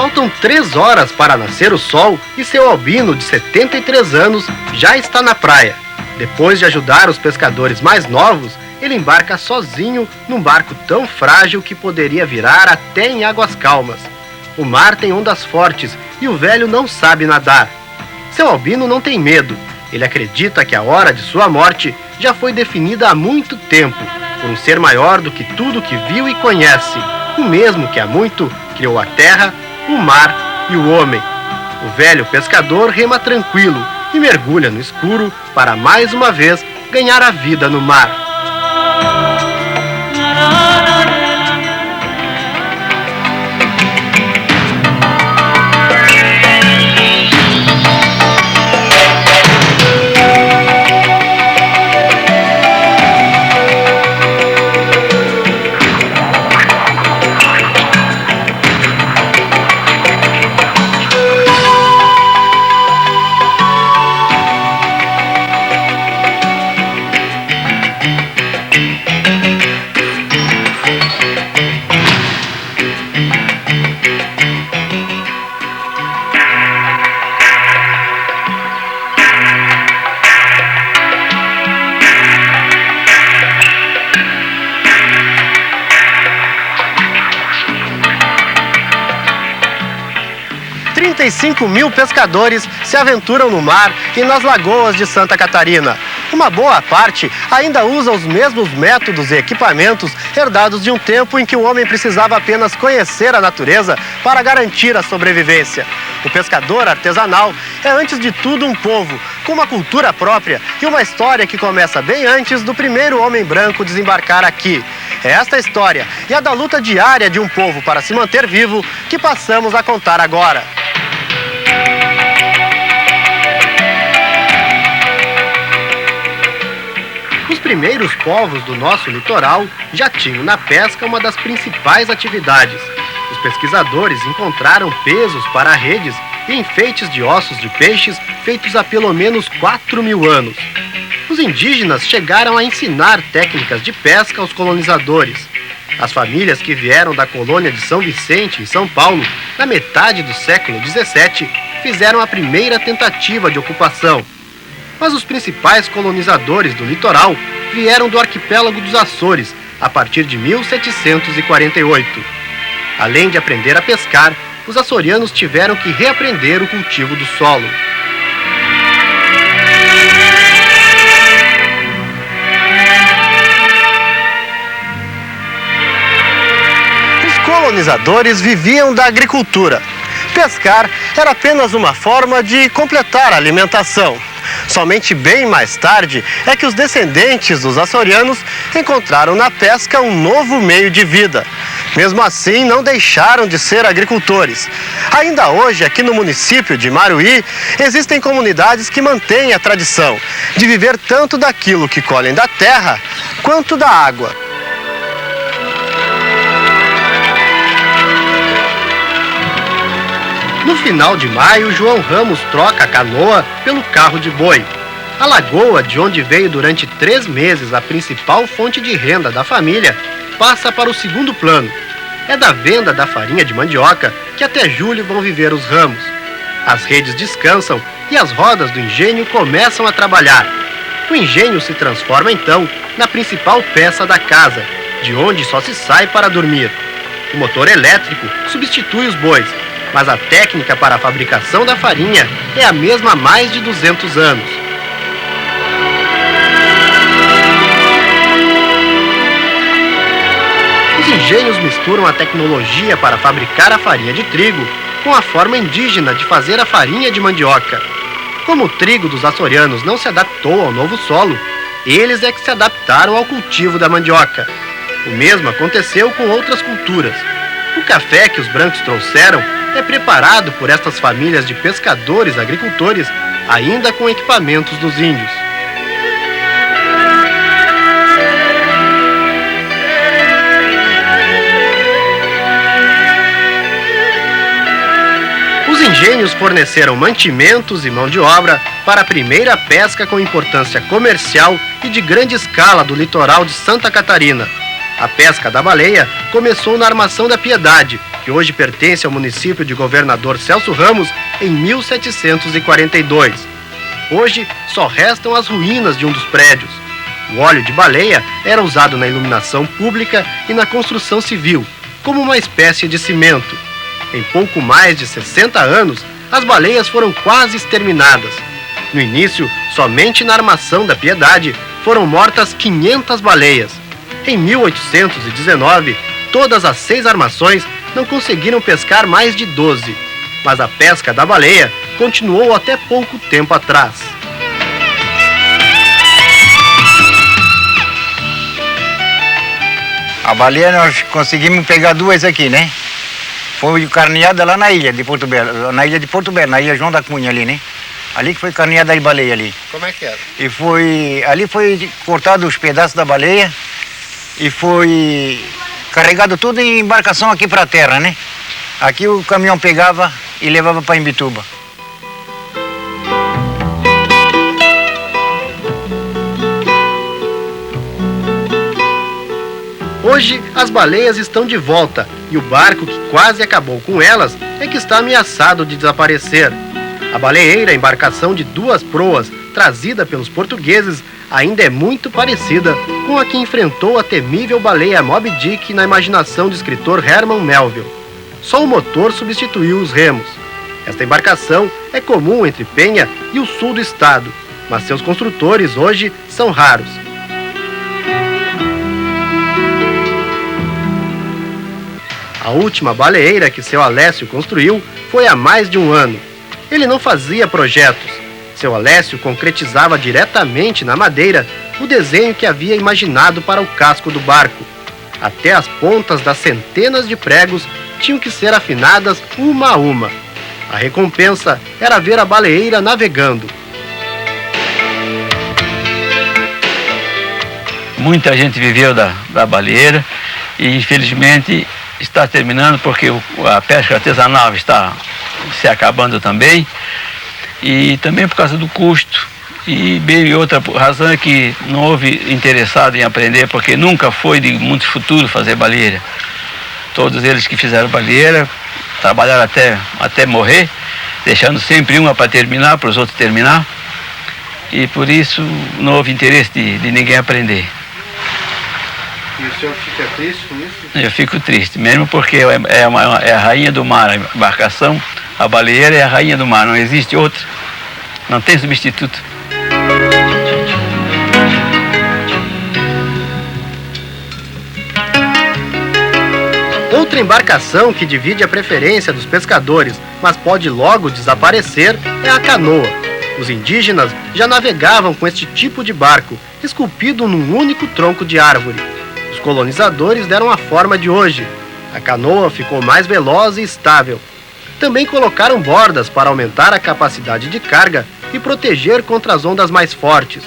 Faltam 3 horas para nascer o sol e seu albino de 73 anos já está na praia. Depois de ajudar os pescadores mais novos, ele embarca sozinho num barco tão frágil que poderia virar até em águas calmas. O mar tem ondas fortes e o velho não sabe nadar. Seu albino não tem medo. Ele acredita que a hora de sua morte já foi definida há muito tempo, por um ser maior do que tudo que viu e conhece, o mesmo que há muito criou a terra, o mar e o homem. O velho pescador rema tranquilo e mergulha no escuro para mais uma vez ganhar a vida no mar. Mil pescadores se aventuram no mar e nas lagoas de Santa Catarina. Uma boa parte ainda usa os mesmos métodos e equipamentos herdados de um tempo em que o homem precisava apenas conhecer a natureza para garantir a sobrevivência. O pescador artesanal é, antes de tudo, um povo com uma cultura própria e uma história que começa bem antes do primeiro homem branco desembarcar aqui. É esta história e a da luta diária de um povo para se manter vivo que passamos a contar agora. Os primeiros povos do nosso litoral já tinham na pesca uma das principais atividades. Os pesquisadores encontraram pesos para redes e enfeites de ossos de peixes feitos há pelo menos 4.000 anos. Os indígenas chegaram a ensinar técnicas de pesca aos colonizadores. As famílias que vieram da colônia de São Vicente, em São Paulo, na metade do século XVII, fizeram a primeira tentativa de ocupação. Mas os principais colonizadores do litoral vieram do arquipélago dos Açores, a partir de 1748. Além de aprender a pescar, os açorianos tiveram que reaprender o cultivo do solo. Os colonizadores viviam da agricultura. Pescar era apenas uma forma de completar a alimentação. Somente bem mais tarde é que os descendentes dos açorianos encontraram na pesca um novo meio de vida. Mesmo assim, não deixaram de ser agricultores. Ainda hoje, aqui no município de Maruí, existem comunidades que mantêm a tradição de viver tanto daquilo que colhem da terra quanto da água. No final de maio, João Ramos troca a canoa pelo carro de boi. A lagoa, de onde veio durante 3 meses a principal fonte de renda da família, passa para o segundo plano. É da venda da farinha de mandioca que até julho vão viver os Ramos. As redes descansam e as rodas do engenho começam a trabalhar. O engenho se transforma então na principal peça da casa, de onde só se sai para dormir. O motor elétrico substitui os bois, mas a técnica para a fabricação da farinha é a mesma há mais de 200 anos. Os engenhos misturam a tecnologia para fabricar a farinha de trigo com a forma indígena de fazer a farinha de mandioca. Como o trigo dos açorianos não se adaptou ao novo solo, eles é que se adaptaram ao cultivo da mandioca. O mesmo aconteceu com outras culturas. O café que os brancos trouxeram é preparado por estas famílias de pescadores agricultores, ainda com equipamentos dos índios. Os engenhos forneceram mantimentos e mão de obra para a primeira pesca com importância comercial e de grande escala do litoral de Santa Catarina. A pesca da baleia começou na Armação da Piedade, que que hoje pertence ao município de Governador Celso Ramos, em 1742. Hoje só restam as ruínas de um dos prédios. O óleo de baleia era usado na iluminação pública e na construção civil, como uma espécie de cimento. Em pouco mais de 60 anos, as baleias foram quase exterminadas. No início, somente na Armação da Piedade foram mortas 500 baleias. Em 1819, todas as 6 armações não conseguiram pescar mais de 12, mas a pesca da baleia continuou até pouco tempo atrás. A baleia nós conseguimos pegar 2 aqui, né? Foi carneada lá na ilha de Porto Belo, na ilha João da Cunha ali, né? Ali que foi carneada de baleia ali. Como é que era? E ali foi cortado os pedaços da baleia e foi carregado tudo em embarcação aqui para a terra, né? Aqui o caminhão pegava e levava para Imbituba. Hoje, as baleias estão de volta e o barco que quase acabou com elas é que está ameaçado de desaparecer. A baleeira, embarcação de 2 proas, trazida pelos portugueses, ainda é muito parecida com a que enfrentou a temível baleia Moby Dick na imaginação do escritor Herman Melville. Só o motor substituiu os remos. Esta embarcação é comum entre Penha e o sul do estado, mas seus construtores hoje são raros. A última baleeira que seu Alessio construiu foi há mais de 1 ano. Ele não fazia projetos. Seu Alessio concretizava diretamente na madeira o desenho que havia imaginado para o casco do barco. Até as pontas das centenas de pregos tinham que ser afinadas uma a uma. A recompensa era ver a baleeira navegando. Muita gente viveu da baleeira e infelizmente está terminando porque a pesca artesanal está se acabando também, e também por causa do custo. E outra razão é que não houve interessado em aprender, porque nunca foi de muito futuro fazer baleeira. Todos eles que fizeram baleeira trabalharam até morrer, deixando sempre uma para terminar, para os outros terminar, e por isso não houve interesse de ninguém aprender. E o senhor fica triste com isso? Eu fico triste, mesmo porque é a rainha do mar, a embarcação, a baleeira é a rainha do mar, não existe outra, não tem substituto. Outra embarcação que divide a preferência dos pescadores, mas pode logo desaparecer, é a canoa. Os indígenas já navegavam com este tipo de barco, esculpido num único tronco de árvore. Os colonizadores deram a forma de hoje. A canoa ficou mais veloz e estável. Também colocaram bordas para aumentar a capacidade de carga e proteger contra as ondas mais fortes.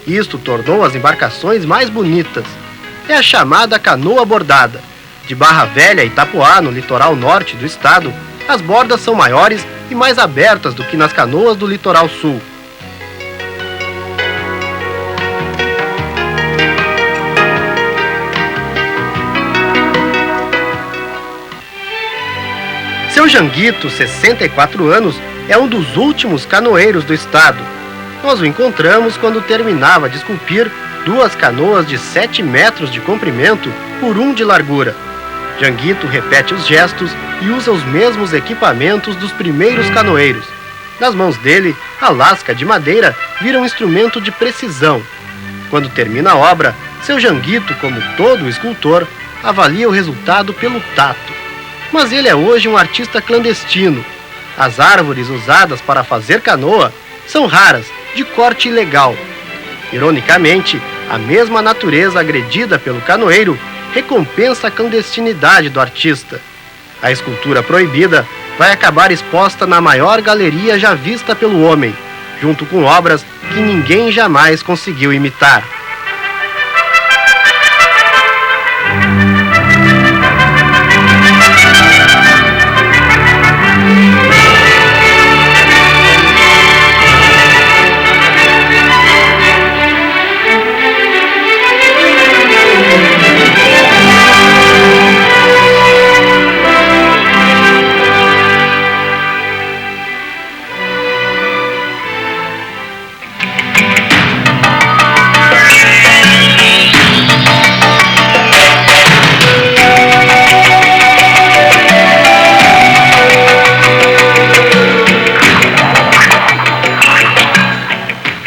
Isto tornou as embarcações mais bonitas. É a chamada canoa bordada. De Barra Velha e Itapoá, no litoral norte do estado, as bordas são maiores e mais abertas do que nas canoas do litoral sul. Seu Janguito, 64 anos, é um dos últimos canoeiros do estado. Nós o encontramos quando terminava de esculpir 2 canoas de 7 metros de comprimento por 1 de largura. Janguito repete os gestos e usa os mesmos equipamentos dos primeiros canoeiros. Nas mãos dele, a lasca de madeira vira um instrumento de precisão. Quando termina a obra, seu Janguito, como todo escultor, avalia o resultado pelo tato. Mas ele é hoje um artista clandestino. As árvores usadas para fazer canoa são raras, de corte ilegal. Ironicamente, a mesma natureza agredida pelo canoeiro recompensa a clandestinidade do artista. A escultura proibida vai acabar exposta na maior galeria já vista pelo homem, junto com obras que ninguém jamais conseguiu imitar.